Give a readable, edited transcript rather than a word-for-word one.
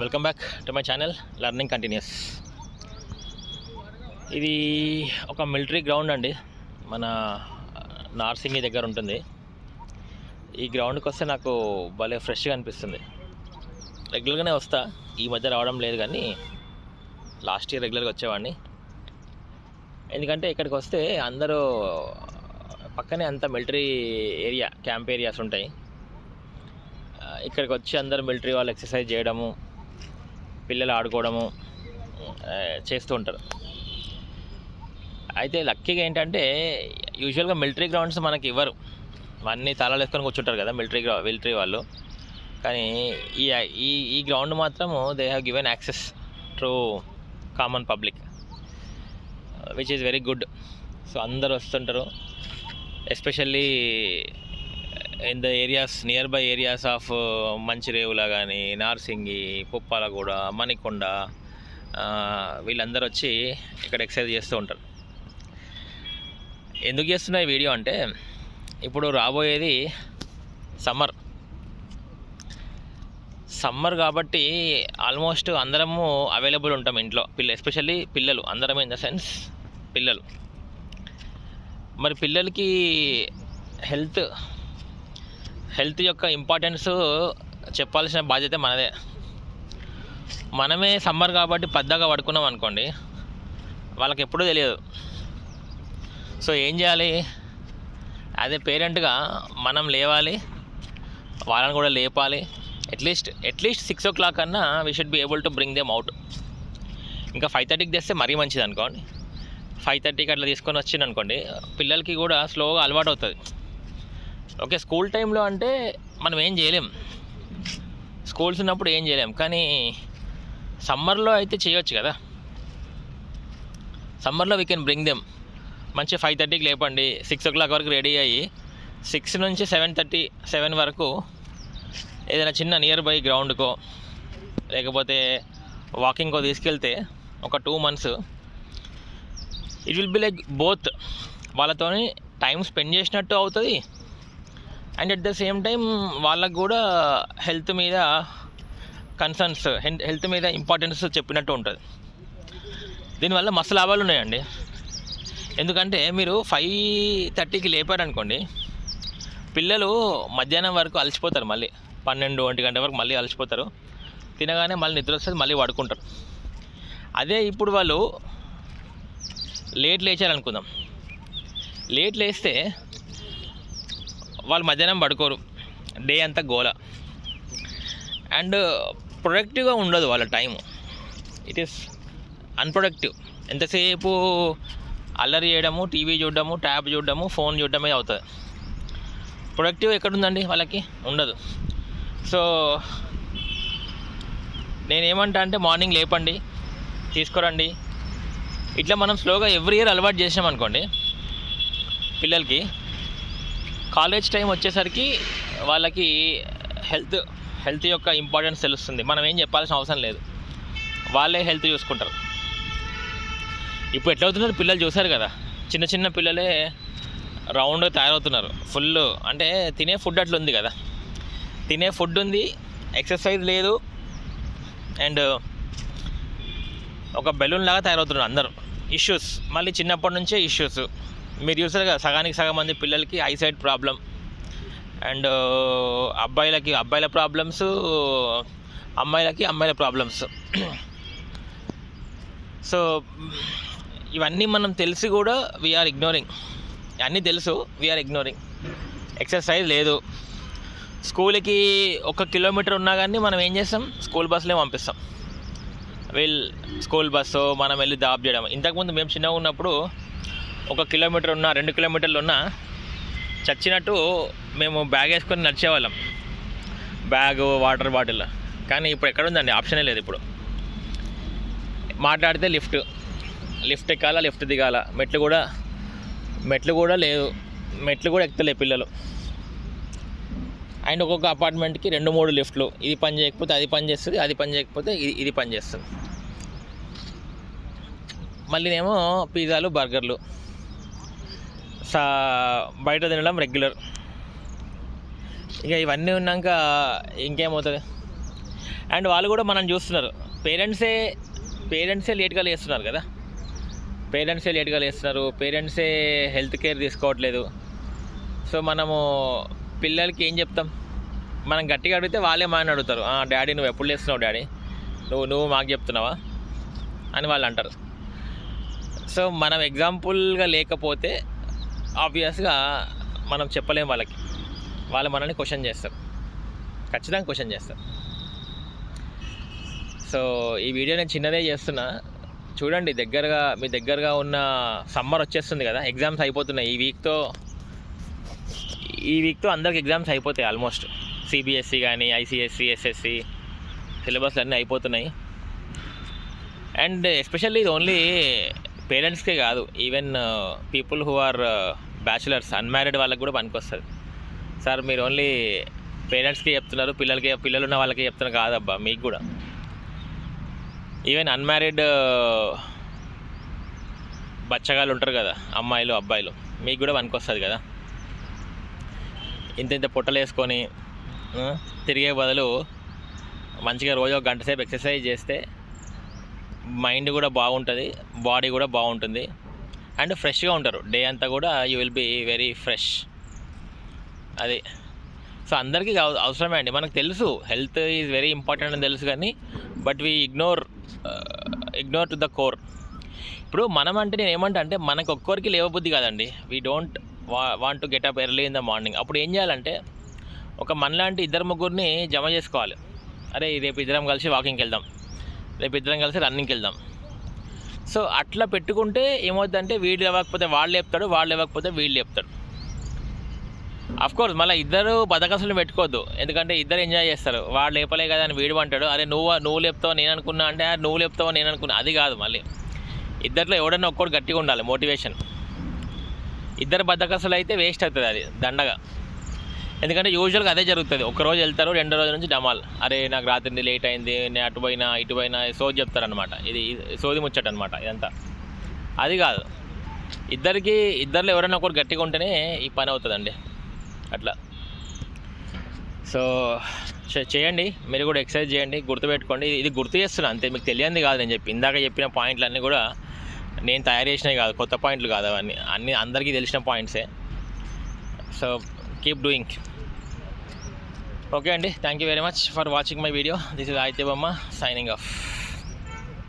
Welcome back to my channel learning continuous. ఇది ఒక military ground అండి, మన నార్సింగి దగ్గర ఉంటుంది. ఈ గ్రౌండ్కి వస్తే నాకు భలే ఫ్రెష్గా అనిపిస్తుంది. రెగ్యులర్గానే వస్తా, ఈ మధ్య రావడం లేదు, కానీ లాస్ట్ ఇయర్ రెగ్యులర్గా వచ్చేవాడిని. ఎందుకంటే ఇక్కడికి వస్తే అందరూ పక్కనే అంతా మిలిటరీ ఏరియా, క్యాంప్ ఏరియాస్ ఉంటాయి. ఇక్కడికి వచ్చి అందరూ మిలిటరీ వాళ్ళు ఎక్సర్సైజ్ చేయడము, పిల్లలు ఆడుకోవడము చేస్తూ ఉంటారు. అయితే లక్కీగా ఏంటంటే యూజువల్గా మిలిటరీ గ్రౌండ్స్ మనకి ఇవ్వరు, అన్నీ తాళాలు వేసుకొని కూర్చుంటారు కదా మిలిటరీ వాళ్ళు. కానీ ఈ గ్రౌండ్ మాత్రము they have given access to common public, which is very good. So అందరు వస్తుంటారు, especially in the areas, nearby areas of Manchirevula కానీ, నార్సింగి, పుప్పాలగూడ, మణికొండ, వీళ్ళందరూ వచ్చి ఇక్కడ ఎక్సర్సైజ్ చేస్తూ ఉంటారు. ఎందుకు చేస్తున్నా ఈ వీడియో అంటే, ఇప్పుడు రాబోయేది సమ్మర్ కాబట్టి ఆల్మోస్ట్ అందరము అవైలబుల్ ఉంటాం ఇంట్లో, ఎస్పెషల్లీ పిల్లలు, అందరం ఇన్ ద సెన్స్ పిల్లలు. మరి పిల్లలకి హెల్త్ యొక్క ఇంపార్టెన్స్ చెప్పాల్సిన బాధ్యత మనదే. మనమే సమ్మర్ కాబట్టి పద్దాగా పడుకున్నాం అనుకోండి, వాళ్ళకి ఎప్పుడూ తెలియదు. సో ఏం చేయాలి, అదే పేరెంట్గా మనం లేవాలి, వాళ్ళని కూడా లేపాలి. అట్లీస్ట్ 6 o'clock అన్నా we should be able to bring them out. ఇంకా 5:30కి తెస్తే మరీ మంచిది అనుకోండి. 5:30కి అట్లా తీసుకొని వచ్చింది అనుకోండి, పిల్లలకి కూడా స్లోగా అలవాటు అవుతుంది. ఓకే, స్కూల్ టైంలో అంటే మనం ఏం చేయలేం, స్కూల్స్ ఉన్నప్పుడు ఏం చేయలేం, కానీ సమ్మర్లో అయితే చేయొచ్చు కదా. సమ్మర్లో వీ కెన్ బ్రింగ్ దెమ్. మంచిగా 5:30కి లేపండి, 6 o'clock వరకు రెడీ అయ్యి 6 నుంచి 7 వరకు ఏదైనా చిన్న నియర్ బై గ్రౌండ్కో లేకపోతే వాకింగ్కో తీసుకెళ్తే ఒక 2 months it will be like both, వాళ్ళతోని టైం స్పెండ్ చేసినట్టు అవుతుంది, and at the same time వాళ్ళకు కూడా హెల్త్ మీద కన్సర్న్స్, హెల్త్ మీద ఇంపార్టెన్స్ చెప్పినట్టు ఉంటుంది. దీనివల్ల మస్తు లాభాలు ఉన్నాయండి. ఎందుకంటే మీరు 5:30కి లేపారనుకోండి, పిల్లలు మధ్యాహ్నం వరకు అలసిపోతారు, మళ్ళీ 12-1 గంట వరకు మళ్ళీ అలసిపోతారు, తినగానే మళ్ళీ నిద్ర వస్తుంది, మళ్ళీ పడుకుంటారు. అదే ఇప్పుడు వాళ్ళు లేట్ లేచారనుకుందాం, లేట్ లేస్తే వాళ్ళు మధ్యాహ్నం పడుకోరు, డే అంతా గోల, అండ్ ప్రొడక్టివ్గా ఉండదు వాళ్ళ టైం. It is unproductive. ఎంతసేపు అల్లరి చేయడము, టీవీ చూడడము, ట్యాబ్ చూడడము, ఫోన్ చూడడమే అవుతుంది. ప్రొడక్టివ్ ఎక్కడుందండి వాళ్ళకి, ఉండదు. సో నేనేమంటా అంటే, మార్నింగ్ లేపండి, తీసుకురండి. ఇట్లా మనం స్లోగా ఎవ్రీ ఇయర్ అలవాటు చేసాం అనుకోండి, పిల్లలకి కాలేజ్ టైం వచ్చేసరికి వాళ్ళకి హెల్త్ యొక్క ఇంపార్టెన్స్ తెలుస్తుంది. మనం ఏం చెప్పాల్సిన అవసరం లేదు, వాళ్ళే హెల్త్ చూసుకుంటారు. ఇప్పుడు ఎట్లవుతున్నారు పిల్లలు చూసారు కదా, చిన్న పిల్లలే రౌండ్గా తయారవుతున్నారు. ఫుల్ అంటే తినే ఫుడ్ అట్లా ఉంది కదా, తినే ఫుడ్ ఉంది, ఎక్సర్సైజ్ లేదు, అండ్ ఒక బెలూన్ లాగా తయారవుతున్నారు అందరూ. ఇష్యూస్ మళ్ళీ చిన్నప్పటి నుంచే ఇష్యూస్. మీరు చూసారు కదా, సగానికి సగం మంది పిల్లలకి ఐసైట్ ప్రాబ్లం, అండ్ అబ్బాయిల ప్రాబ్లమ్స్, అమ్మాయిల ప్రాబ్లమ్స్. సో ఇవన్నీ మనం తెలిసి కూడా వీఆర్ ఇగ్నోరింగ్. అన్నీ తెలుసు, వీఆర్ ఇగ్నోరింగ్. ఎక్సర్సైజ్ లేదు, స్కూల్కి 1 kilometer ఉన్నా కానీ మనం ఏం చేస్తాం, స్కూల్ బస్సులే పంపిస్తాం. స్కూల్ బస్సు మనం వెళ్ళి డ్రాప్ చేయడం. ఇంతకుముందు మేము చిన్నగా ఉన్నప్పుడు 1 kilometer ఉన్నా, 2 kilometers ఉన్నా చచ్చినట్టు మేము బ్యాగ్ వేసుకొని నడిచేవాళ్ళం, బ్యాగు, వాటర్ బాటిల్. కానీ ఇప్పుడు ఎక్కడుందండి, ఆప్షనే లేదు. ఇప్పుడు మాట్లాడితే లిఫ్ట్ ఎక్కాలా, లిఫ్ట్ దిగాల, మెట్లు కూడా లేదు, మెట్లు కూడా ఎక్కలే పిల్లలు. అండ్ ఒక్కొక్క అపార్ట్మెంట్కి 2-3 లిఫ్ట్లు. ఇది పని చేయకపోతే అది పని చేస్తుంది, అది పని చేయకపోతే ఇది పని చేస్తుంది. మళ్ళీనేమో పిజ్జాలు, బర్గర్లు, బయట తినడం రెగ్యులర్. ఇక ఇవన్నీ ఉన్నాక ఇంకేమవుతుంది. అండ్ వాళ్ళు కూడా మనం చూస్తున్నారు, పేరెంట్సే లేట్గా లేస్తున్నారు కదా, పేరెంట్సే హెల్త్ కేర్ తీసుకోవట్లేదు. సో మనము పిల్లలకి ఏం చెప్తాం? మనం గట్టిగా అడిగితే వాళ్ళే మాని అడుగుతారు, డాడీ నువ్వు ఎప్పుడు లేస్తున్నావు డాడీ, నువ్వు మాకు చెప్తున్నావా అని వాళ్ళు అంటారు. సో మనం ఎగ్జాంపుల్గా లేకపోతే ఆబ్వియస్గా మనం చెప్పలేము వాళ్ళకి, వాళ్ళు మనల్ని క్వశ్చన్ చేస్తారు, ఖచ్చితంగా క్వశ్చన్ చేస్తారు. సో ఈ వీడియో నేను చిన్నదే చేస్తున్నా, చూడండి. మీ దగ్గరగా ఉన్న సమ్మర్ వచ్చేస్తుంది కదా, ఎగ్జామ్స్ అయిపోతున్నాయి. ఈ వీక్తో అందరికి ఎగ్జామ్స్ అయిపోతాయి ఆల్మోస్ట్. సిబిఎస్ఈ కానీ ఐసిఎస్సి, ఎస్ఎస్సి సిలబస్లు అన్నీ అయిపోతున్నాయి. అండ్ ఎస్పెషల్లీ ఇది ఓన్లీ పేరెంట్స్కే కాదు, even people who are bachelors, unmarried వాళ్ళకి కూడా పనికొస్తుంది. సార్ మీరు ఓన్లీ పేరెంట్స్కి చెప్తున్నారు, పిల్లలు ఉన్న వాళ్ళకి చెప్తున్నారు కాదబ్బా, మీకు కూడా. ఈవెన్ అన్మ్యారీడ్ బచ్చగాళ్ళు ఉంటారు కదా, అమ్మాయిలు అబ్బాయిలు, మీకు కూడా పనికొస్తుంది కదా. ఇంత పొట్టలు వేసుకొని తిరిగే బదులు మంచిగా రోజు 1 గంట సేపు ఎక్సర్సైజ్ చేస్తే మైండ్ కూడా బాగుంటుంది, బాడీ కూడా బాగుంటుంది, అండ్ ఫ్రెష్గా ఉంటారు. డే అంతా కూడా you will be very fresh. అది సో అందరికీ అవసరమే అండి. మనకు తెలుసు హెల్త్ ఈజ్ వెరీ ఇంపార్టెంట్ అని తెలుసు, కానీ but we ignore to the core. ఇప్పుడు మనం అంటే నేను ఏమంటా అంటే, మనకు ఒక్కొరికి లేవబుద్ధి కాదండి. We don't want to get up early in the morning. అప్పుడు ఏం చేయాలంటే, ఒక మనలాంటి 2-3 జమ చేసుకోవాలి. అరే రేపు ఇద్దరం కలిసి వాకింగ్కి వెళ్దాం, రేపు ఇద్దరం కలిసి రన్నింగ్కి వెళ్దాం. సో అట్లా పెట్టుకుంటే ఏమవుతుందంటే, వీడు లేవకపోతే వాళ్ళు లేపుతాడు, వాళ్ళు లేవకపోతే వీళ్ళు లేపుతాడు. అఫ్కోర్స్ మళ్ళీ ఇద్దరు బతకసులు పెట్టుకోవద్దు, ఎందుకంటే ఇద్దరు ఎంజాయ్ చేస్తారు. వాడు లేపలే కదా అని వీడు అంటాడు, అరే నువ్వు లేపుతావు నేను అనుకున్నా అంటే, నువ్వు లేపుతావు నేను అనుకున్నా, అది కాదు. మళ్ళీ ఇద్దరిలో ఎవడన్నా ఒక్కడు గట్టిగా ఉండాలి, మోటివేషన్. ఇద్దరు బద్దకసులు అయితే వేస్ట్ అవుతుంది, అది దండగా. ఎందుకంటే యూజువల్గా అదే జరుగుతుంది. ఒకరోజు వెళ్తారు, 2వ రోజు నుంచి డమాల్, అరే నాకు రాత్రి లేట్ అయింది, నేను అటు పోయినా సోది చెప్తారనమాట. ఇది సోది ముచ్చట అనమాట ఇదంతా. అది కాదు, ఇద్దరిలో ఎవరైనా ఒకరు గట్టిగా ఉంటేనే ఈ పని అవుతుందండి. అట్లా సో చేయండి, మీరు కూడా ఎక్సర్సైజ్ చేయండి, గుర్తుపెట్టుకోండి. ఇది గుర్తు చేస్తున్నా అంతే, మీకు తెలియంది కాదు. నేను ఇందాక చెప్పిన పాయింట్లన్నీ కూడా నేను తయారు చేసినవి కాదు, కొత్త పాయింట్లు కాదు, అన్నీ అందరికీ తెలిసిన పాయింట్సే. So keep doing. ఓకే అండి, thank you very much for watching my video. This is Aditya Bomma signing of.